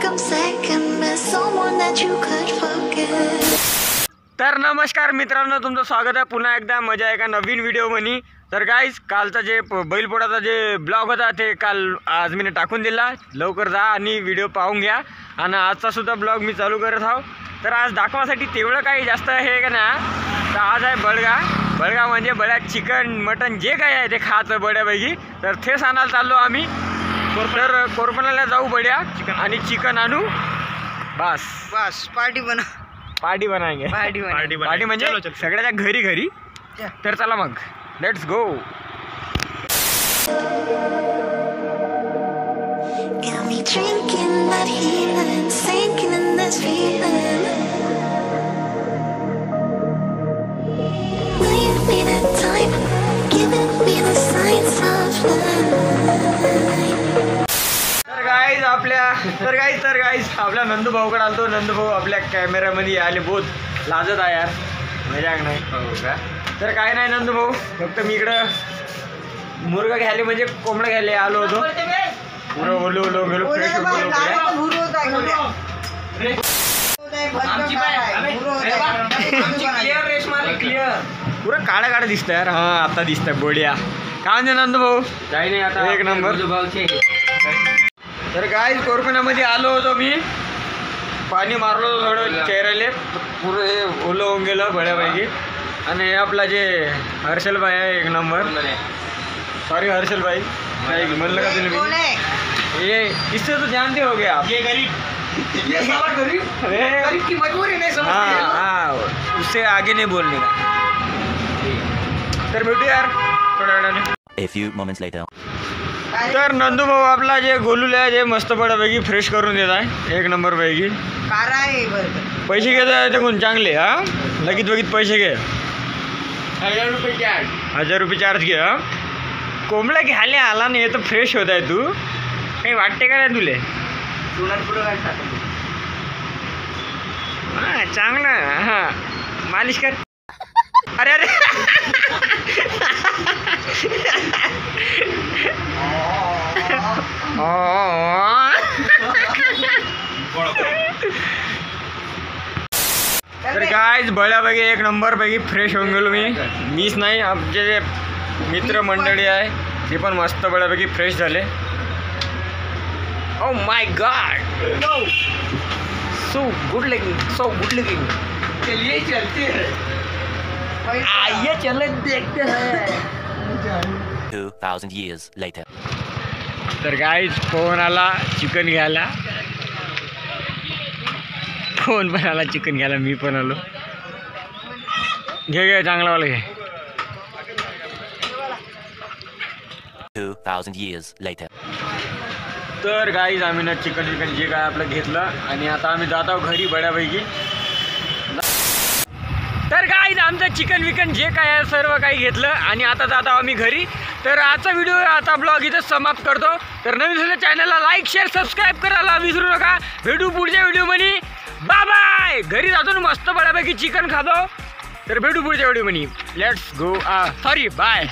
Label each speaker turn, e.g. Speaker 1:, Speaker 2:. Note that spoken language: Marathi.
Speaker 1: I'm second best, someone that you could forget.
Speaker 2: तर नमस्कार मित्रांनो, तुमचं स्वागत आहे पुन्हा एकदा माझ्या एका नवीन व्हिडिओमध्ये। तर गाईज, कालचा जे बैलपोळाचा जे ब्लॉग होता ते काल आज मी टाकून दिला। लवकर जा आणि व्हिडिओ पाहून घ्या। आणि आजचा सुद्धा ब्लॉग मी चालू करत आहो। तर आज दाखवासाठी तेवढं काही जास्त आहे का ना, तर आज आहे बळगा म्हणजे बळ्या चिकन मटन जे काही आहे ते खायचं बड्यापैकी। तर तेच आणायला चाललो आम्ही। तर कोरपणाला जाऊ बड्या आणि चिकन आणू। बस पार्टी बनाएंगे। पार्टी म्हणजे सगळ्याच्या घरी। तर चला मग, let's go.
Speaker 1: Got me drinking that healing, sinking in this feeling. Will you be the type, giving me the signs of life?
Speaker 2: तर गाईज आपल्या नंदू भाऊकडे आलतो। नंदू भाऊ आपल्या कॅमेऱ्यामध्ये आले, बहुत लाजत आहे यार, मजाक नाही हो का। तर काय नाही नंदू भाऊ, फक्त मी इकडं मुर्गा घ्यायला म्हणजे कोंबडा घ्यायला आलो होतो। पुरं ओलो गेलो, फ्रेश पुरं काळा दिसतं यार। हां, आता दिसतंय बढिया। काय म्हणजे नंदू भाऊ? काही नाही, आता एक नंबर। तर गाईज, कोरपणामध्ये आलो होतो मी, पाणी मारलो थोडं चेहऱ्याला, पुरं हे ओलं होऊन गेलं बड्यापैकी। आणि हे आपला जे हर्षल भाई आहे, एक नंबर। सॉरी हर्षल भाई, म्हणलं का तुम्ही? ये इससे तो जानते हो गया आप, ये गरीब की मजबूरी नहीं समझते। हाँ, उससे आगे नहीं बोलने का। तर भेटू यार थोड्या वेळाने।
Speaker 3: A few moments later.
Speaker 2: तर नंदू भाऊ आपला जे गोलूला आहे जे मस्त बड्यापैकी फ्रेश करून देत आहे, एक नंबर पैकी। पैसे घेत आहे ते कोण चांगले? हा, लगीत पैसे घे, 1000 रुपये चार्ज घे। हा, कोंबडा घ्यायला आला नाही तर फ्रेश होत आहे तू, काही वाटते का नाही तुले? हां, चांगलं। हां, मालिश कर। अरे तर गाईज, बळ्यापैकी एक नंबर पैकी फ्रेश होऊन गेलो मीच नाही, आमचे जे मित्र मंडळी आहे ते पण मस्त बळ्यापैकी फ्रेश झाले। Oh my God, so good looking. चलिए चलते हैं, आइए चले देखते हैं।
Speaker 3: 2000 years later.
Speaker 2: तर गाईज, फोन आला चिकन घ्यायला, फोन पण आला चिकन घ्यायला, मी पण आलो। घे चांगलावाला घे।
Speaker 3: 2000 years later.
Speaker 2: तर गाईज, आम्ही ना चिकन जे काय आपलं घेतलं आणि आता आम्ही जात आहोत घरी बड्यापैकी। तर गाईज, आमचं चिकन जे काय आहे सर्व काही घेतलं आणि आता जात आहोत आम्ही घरी। तर आजचा व्हिडिओ, आता ब्लॉग इथं समाप्त करतो। तर नवीन झालं चॅनलला लाईक शेअर सबस्क्राईब करायला विसरू नका। भेटू पुढच्या व्हिडिओमध्ये, बाय बाय। घरी जातो मस्त बड्यापैकी चिकन खातो। तर भेटू पुढच्या व्हिडिओमध्ये, लेट्स गो, सॉरी बाय।